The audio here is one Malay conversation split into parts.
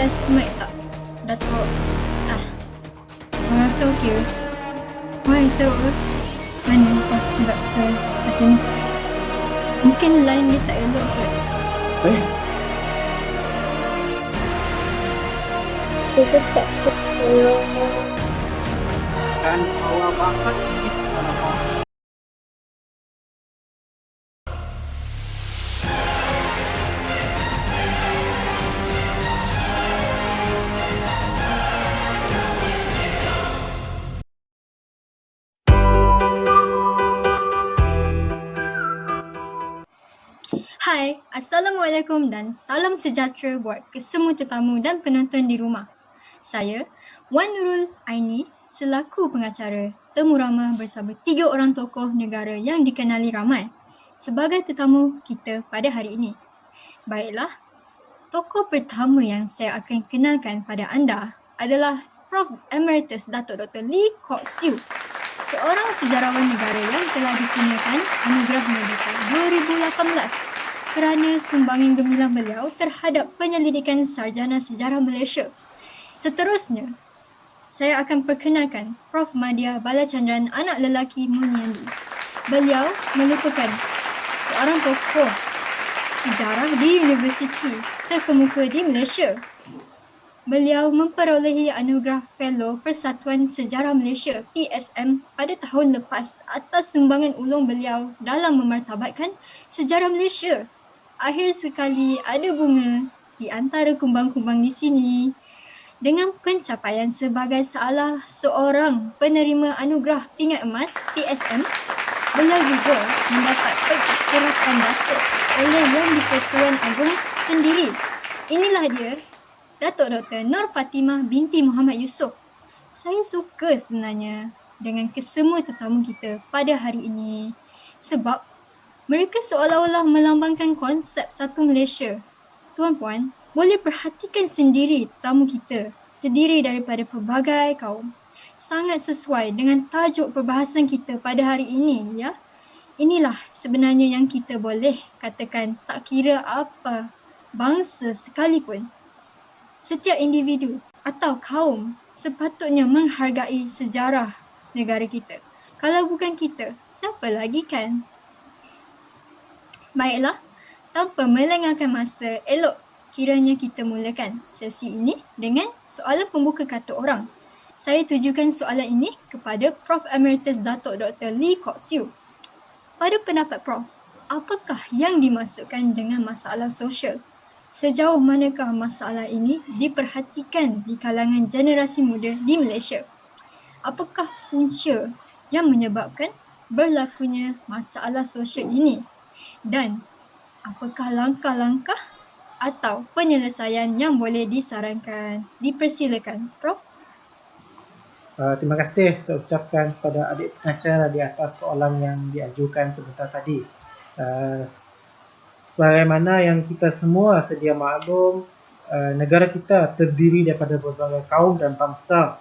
estimate tak, Datuk? Orang rasa okey ke? Why teruk ke? Mana kau buat ke macam ni? Mungkin line dia tak elok ke? Saya tak tahu. Dan awal bakat ini sebenarnya Hai, Assalamualaikum dan salam sejahtera buat kesemua tetamu dan penonton di rumah. Saya, Wan Nurul Aini, selaku pengacara temu ramah bersama 3 orang tokoh negara yang dikenali ramai sebagai tetamu kita pada hari ini. Baiklah, tokoh pertama yang saya akan kenalkan pada anda adalah Prof. Emeritus Datuk Dr. Lee Kuok Siu, seorang sejarawan negara yang telah dikurniakan Anugerah Merdeka 2018 kerana sumbangan gemilang beliau terhadap penyelidikan sarjana sejarah Malaysia. Seterusnya, saya akan perkenalkan Prof. Madya Balachandran, anak lelaki Munyandi. Beliau merupakan seorang tokoh sejarah di universiti terkemuka di Malaysia. Beliau memperolehi anugerah Fellow Persatuan Sejarah Malaysia PSM pada tahun lepas atas sumbangan ulung beliau dalam memartabatkan sejarah Malaysia. Akhir sekali ada bunga di antara kumbang-kumbang di sini. Dengan pencapaian sebagai salah seorang penerima anugerah pingat emas PSM, beliau juga mendapat pengiktirafan Datuk oleh Yang di-Pertuan Agong sendiri. Inilah dia, Datuk Dr. Nur Fatimah binti Muhammad Yusof. Saya suka sebenarnya dengan kesemua tetamu kita pada hari ini sebab mereka seolah-olah melambangkan konsep satu Malaysia. Tuan-puan, boleh perhatikan sendiri tetamu kita terdiri daripada pelbagai kaum. Sangat sesuai dengan tajuk perbahasan kita pada hari ini, ya. Inilah sebenarnya yang kita boleh katakan tak kira apa bangsa sekalipun. Setiap individu atau kaum sepatutnya menghargai sejarah negara kita. Kalau bukan kita, siapa lagi kan? Baiklah, tanpa melengahkan masa, elok kiranya kita mulakan sesi ini dengan soalan pembuka kata orang. Saya tujukan soalan ini kepada Prof. Emeritus Datuk Dr. Lee Kuok Siu. Pada pendapat Prof, apakah yang dimaksudkan dengan masalah sosial? Sejauh manakah masalah ini diperhatikan di kalangan generasi muda di Malaysia? Apakah punca yang menyebabkan berlakunya masalah sosial ini? Dan apakah langkah-langkah atau penyelesaian yang boleh disarankan? Dipersilakan, Prof. Terima kasih saya ucapkan kepada adik pengacara di atas soalan yang diajukan sebentar tadi. Sebagaimana yang kita semua sedia maklum, negara kita terdiri daripada berbagai kaum dan bangsa.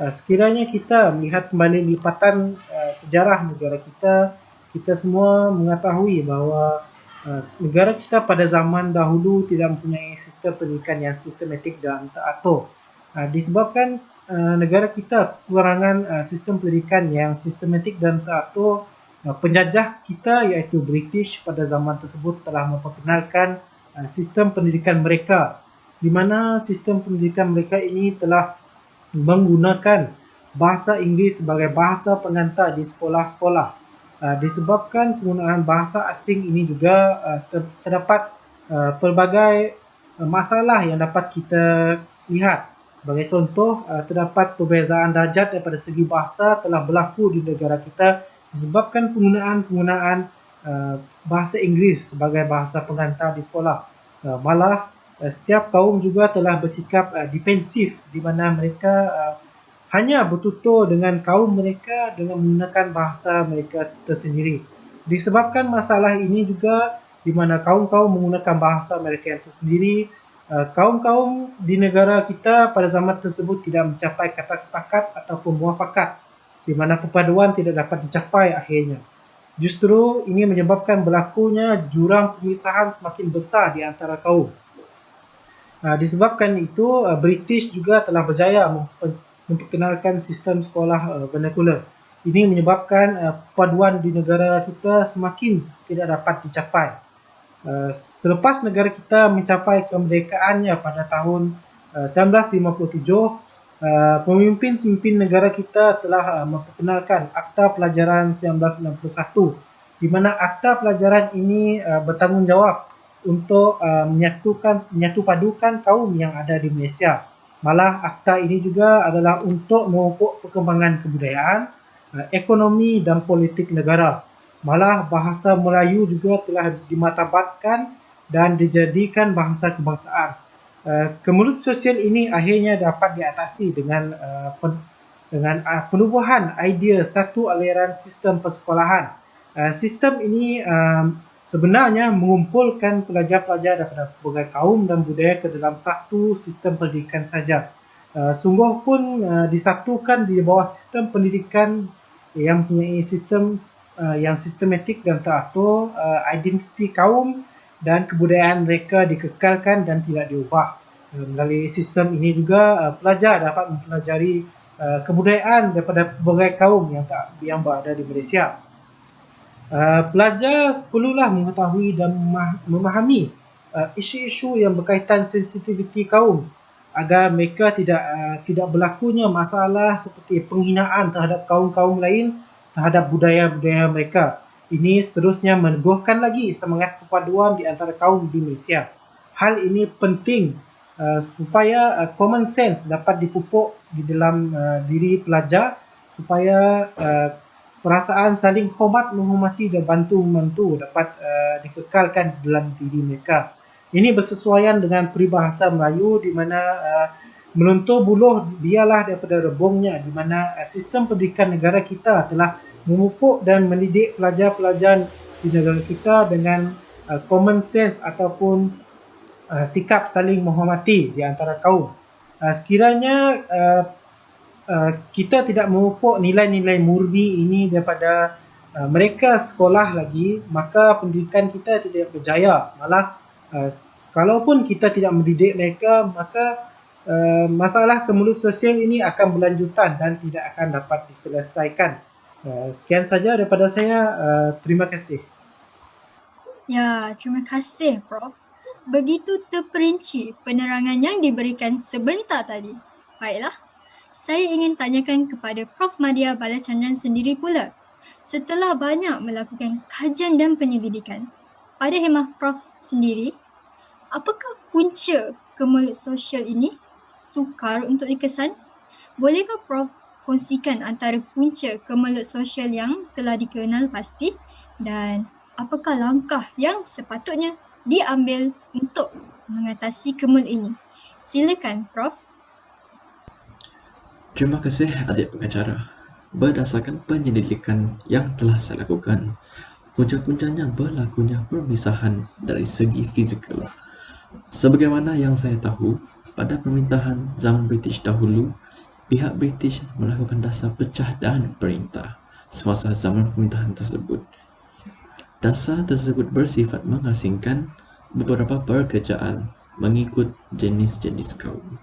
Sekiranya kita melihat kembali lipatan sejarah negara kita, kita semua mengetahui bahawa negara kita pada zaman dahulu tidak mempunyai sistem pendidikan yang sistematik dan teratur. Disebabkan negara kita kekurangan sistem pendidikan yang sistematik dan teratur, penjajah kita iaitu British pada zaman tersebut telah memperkenalkan sistem pendidikan mereka, di mana sistem pendidikan mereka ini telah menggunakan bahasa Inggeris sebagai bahasa pengantar di sekolah-sekolah. Disebabkan penggunaan bahasa asing ini juga terdapat pelbagai masalah yang dapat kita lihat. Sebagai contoh, terdapat perbezaan darjat daripada segi bahasa telah berlaku di negara kita disebabkan penggunaan bahasa Inggeris sebagai bahasa pengantar di sekolah. Malah setiap kaum juga telah bersikap defensif, di mana mereka hanya bertutur dengan kaum mereka dengan menggunakan bahasa mereka tersendiri. Disebabkan masalah ini juga di mana kaum-kaum menggunakan bahasa mereka yang tersendiri, kaum-kaum di negara kita pada zaman tersebut tidak mencapai kata sepakat ataupun muafakat, di mana perpaduan tidak dapat dicapai akhirnya. Justru ini menyebabkan berlakunya jurang pemisahan semakin besar di antara kaum. Disebabkan itu, British juga telah berjaya memperkenalkan sistem sekolah vernacular. Ini menyebabkan perpaduan di negara kita semakin tidak dapat dicapai. Selepas negara kita mencapai kemerdekaannya pada tahun 1957, pemimpin-pemimpin negara kita telah memperkenalkan Akta Pelajaran 1961, di mana Akta Pelajaran ini bertanggungjawab untuk menyatu padukan kaum yang ada di Malaysia. Malah akta ini juga adalah untuk memupuk perkembangan kebudayaan, ekonomi dan politik negara. Malah bahasa Melayu juga telah dimartabatkan dan dijadikan bahasa kebangsaan. Kemulut sosial ini akhirnya dapat diatasi dengan penubuhan idea satu aliran sistem persekolahan. Sistem ini sebenarnya mengumpulkan pelajar-pelajar daripada berbagai kaum dan budaya ke dalam satu sistem pendidikan saja. Sungguh pun disatukan di bawah sistem pendidikan yang mempunyai sistem yang sistematik dan teratur, identiti kaum dan kebudayaan mereka dikekalkan dan tidak diubah. Melalui sistem ini juga pelajar dapat mempelajari kebudayaan daripada berbagai kaum yang berada di Malaysia. Pelajar perlulah mengetahui dan memahami isu-isu yang berkaitan sensitiviti kaum agar mereka tidak berlakunya masalah seperti penghinaan terhadap kaum-kaum lain terhadap budaya-budaya mereka. Ini seterusnya meneguhkan lagi semangat perpaduan di antara kaum di Malaysia. Hal ini penting supaya common sense dapat dipupuk di dalam diri pelajar, supaya perasaan saling hormat menghormati dan bantu-membantu dapat dikekalkan dalam diri mereka. Ini bersesuaian dengan peribahasa Melayu di mana meluntur buluh biarlah daripada rebungnya, di mana sistem pendidikan negara kita telah memupuk dan mendidik pelajar-pelajar di negara kita dengan common sense ataupun sikap saling menghormati di antara kaum. Sekiranya kita tidak memupuk nilai-nilai murni ini daripada mereka sekolah lagi, maka pendidikan kita tidak berjaya. Malah kalaupun kita tidak mendidik mereka, maka masalah kemulut sosial ini akan berlanjutan dan tidak akan dapat diselesaikan. Sekian saja daripada saya. Terima kasih. Ya, terima kasih Prof. Begitu terperinci penerangan yang diberikan sebentar tadi. Baiklah, saya ingin tanyakan kepada Prof. Madya Balachandran sendiri pula. Setelah banyak melakukan kajian dan penyelidikan, pada khemah Prof sendiri, apakah punca kemulut sosial ini sukar untuk dikesan? Bolehkah Prof kongsikan antara punca kemulut sosial yang telah dikenal pasti dan apakah langkah yang sepatutnya diambil untuk mengatasi kemulut ini? Silakan Prof. Terima kasih adik pengacara. Berdasarkan penyelidikan yang telah saya lakukan, punca-puncanya berlakunya permisahan dari segi fizikal. Sebagaimana yang saya tahu, pada pemerintahan zaman British dahulu, pihak British melakukan dasar pecah dan perintah semasa zaman pemerintahan tersebut. Dasar tersebut bersifat mengasingkan beberapa pekerjaan mengikut jenis-jenis kaum.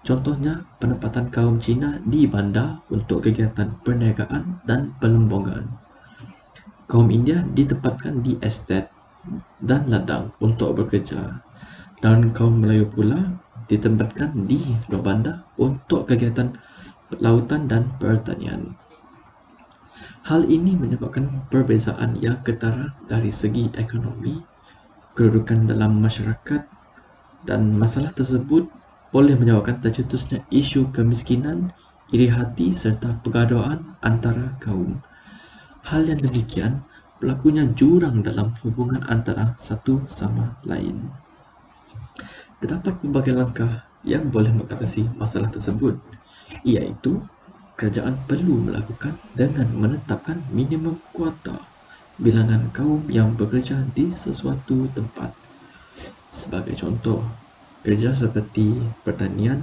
Contohnya, penempatan kaum Cina di bandar untuk kegiatan perniagaan dan perlembungan. Kaum India ditempatkan di estet dan ladang untuk bekerja, dan kaum Melayu pula ditempatkan di luar bandar untuk kegiatan lautan dan pertanian. Hal ini menyebabkan perbezaan yang ketara dari segi ekonomi, kedudukan dalam masyarakat, dan masalah tersebut boleh menyebabkan tercetusnya isu kemiskinan, iri hati serta pergaduhan antara kaum. Hal yang demikian berlakunya jurang dalam hubungan antara satu sama lain. Terdapat berbagai langkah yang boleh mengatasi masalah tersebut, iaitu kerajaan perlu melakukan dengan menetapkan minimum kuota bilangan kaum yang bekerja di sesuatu tempat. Sebagai contoh, kerja seperti pertanian,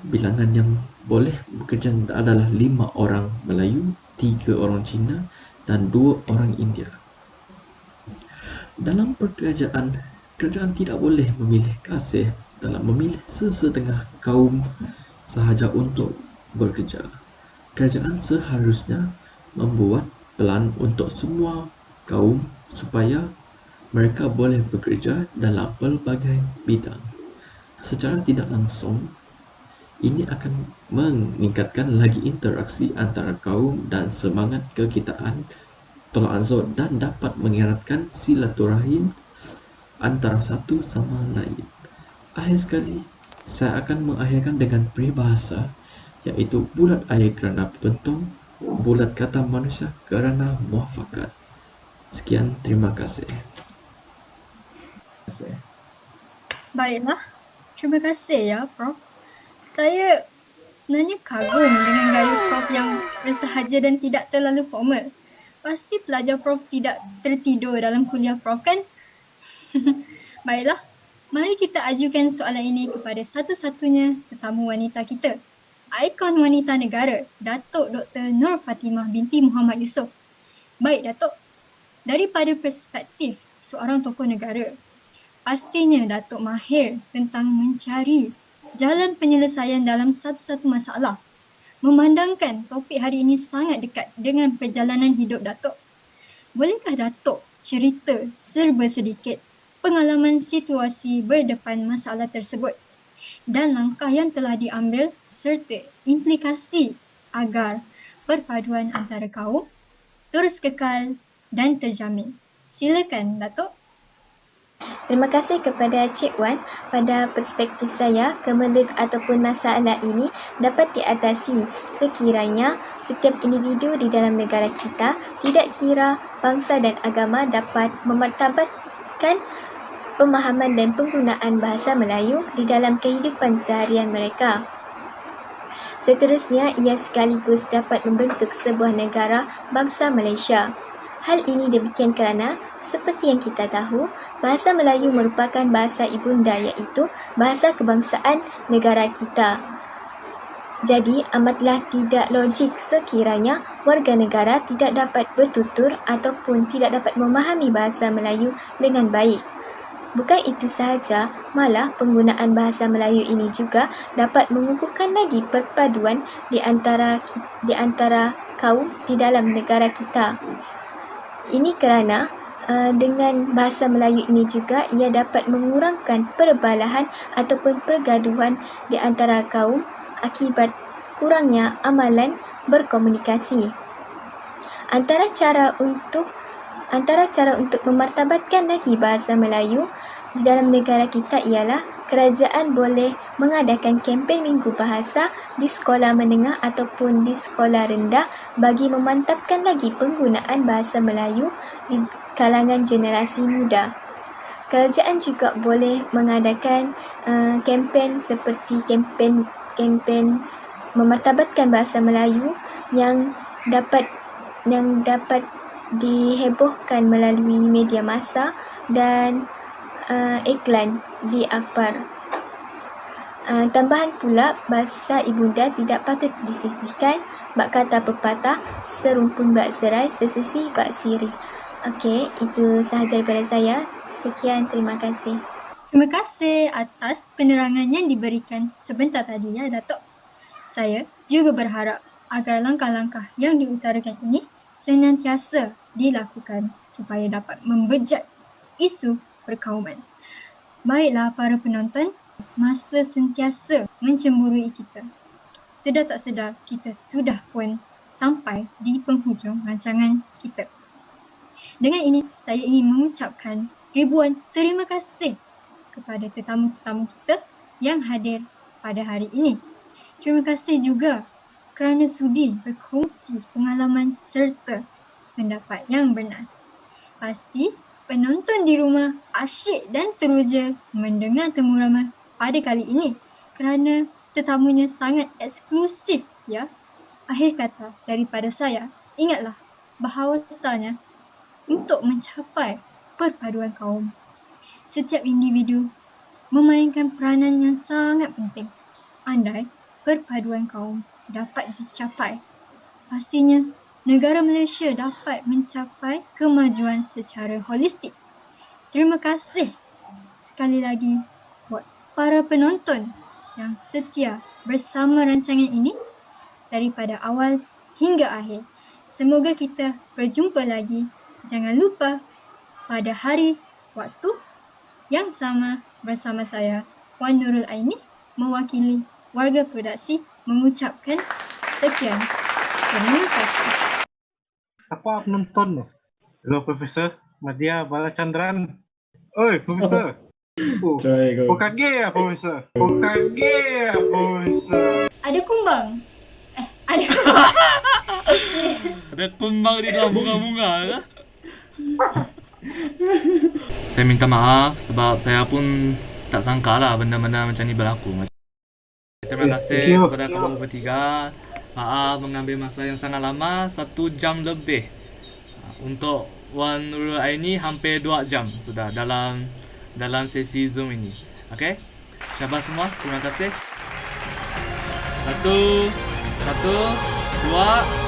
bilangan yang boleh bekerja adalah 5 orang Melayu, 3 orang Cina dan 2 orang India. Dalam pekerjaan, kerajaan tidak boleh memilih kasih dalam memilih sesetengah kaum sahaja untuk bekerja. Kerajaan seharusnya membuat pelan untuk semua kaum supaya mereka boleh bekerja dalam pelbagai bidang. Secara tidak langsung, ini akan meningkatkan lagi interaksi antara kaum dan semangat kekitaan tolak ansur dan dapat mengeratkan silaturahim antara satu sama lain. Akhir sekali, saya akan mengakhirkan dengan peribahasa, iaitu bulat air kerana pentung, bulat kata manusia kerana muafakat. Sekian, terima kasih. Baiklah, terima kasih ya Prof. Saya sebenarnya kagum dengan gaya Prof yang bersahaja dan tidak terlalu formal. Pasti pelajar Prof tidak tertidur dalam kuliah Prof kan? Baiklah, mari kita ajukan soalan ini kepada satu-satunya tetamu wanita kita. Ikon wanita negara, Datuk Dr. Nur Fatimah binti Muhammad Yusof. Baik Datuk, daripada perspektif seorang tokoh negara, pastinya Datuk mahir tentang mencari jalan penyelesaian dalam satu-satu masalah. Memandangkan topik hari ini sangat dekat dengan perjalanan hidup Datuk. Bolehkah Datuk cerita serba sedikit pengalaman situasi berdepan masalah tersebut dan langkah yang telah diambil serta implikasi agar perpaduan antara kaum terus kekal dan terjamin. Silakan Datuk. Terima kasih kepada Cik Wan. Pada perspektif saya, kemelut ataupun masalah ini dapat diatasi sekiranya setiap individu di dalam negara kita, tidak kira bangsa dan agama, dapat memartabatkan pemahaman dan penggunaan bahasa Melayu di dalam kehidupan seharian mereka. Seterusnya, ia sekaligus dapat membentuk sebuah negara bangsa Malaysia. Hal ini demikian kerana, seperti yang kita tahu, bahasa Melayu merupakan bahasa ibunda, iaitu bahasa kebangsaan negara kita. Jadi, amatlah tidak logik sekiranya warga negara tidak dapat bertutur ataupun tidak dapat memahami bahasa Melayu dengan baik. Bukan itu sahaja, malah penggunaan bahasa Melayu ini juga dapat mengukuhkan lagi perpaduan di antara kaum di dalam negara kita. Ini kerana dengan bahasa Melayu ini juga ia dapat mengurangkan perbalahan ataupun pergaduhan di antara kaum akibat kurangnya amalan berkomunikasi. Antara cara untuk memartabatkan lagi bahasa Melayu di dalam negara kita ialah kerajaan boleh mengadakan kempen minggu bahasa di sekolah menengah ataupun di sekolah rendah bagi memantapkan lagi penggunaan bahasa Melayu di kalangan generasi muda. Kerajaan juga boleh mengadakan kempen seperti kempen memartabatkan bahasa Melayu yang dapat dihebohkan melalui media massa dan iklan di akhbar. Tambahan pula, bahasa ibunda tidak patut disisihkan. Bak kata pepatah, serumpun bak serai, sesisi bak siri. Okey, itu sahaja daripada saya. Sekian, terima kasih. Terima kasih atas penerangan yang diberikan sebentar tadi ya Datuk. Saya juga berharap agar langkah-langkah yang diutarakan ini senantiasa dilakukan supaya dapat membejat isu perkauman. Baiklah para penonton, masa sentiasa mencemburui kita. Sedar tak sedar, kita sudah pun sampai di penghujung rancangan kita. Dengan ini, saya ingin mengucapkan ribuan terima kasih kepada tetamu-tetamu kita yang hadir pada hari ini. Terima kasih juga kerana sudi berkongsi pengalaman serta pendapat yang benar. Pasti penonton di rumah asyik dan teruja mendengar temu ramah pada kali ini kerana tetamunya sangat eksklusif ya. Akhir kata daripada saya, ingatlah bahawasanya untuk mencapai perpaduan kaum, setiap individu memainkan peranan yang sangat penting. Andai perpaduan kaum dapat dicapai, pastinya negara Malaysia dapat mencapai kemajuan secara holistik. Terima kasih sekali lagi buat para penonton yang setia bersama rancangan ini daripada awal hingga akhir. Semoga kita berjumpa lagi. Jangan lupa pada hari, waktu yang sama bersama saya, Wan Nurul Aini, mewakili warga produksi mengucapkan sekian. Terima kasih. Siapa penonton tu? Hello, Profesor Madya Balachandran. Oi, Profesor. Oh, kau kaget ya, Profesor? Kau kaget ya, Profesor? Ada kumbang. Ada Ada kumbang di dalam bunga-bunga ke? Saya minta maaf sebab saya pun tak sangka lah benda-benda macam ni berlaku. Terima kasih kepada kamu bertiga. Maaf mengambil masa yang sangat lama, 1 jam lebih. Untuk Wan Nurul Aini hampir 2 jam sudah dalam sesi Zoom ini. Okey? Syabas semua, terima kasih. 1, 2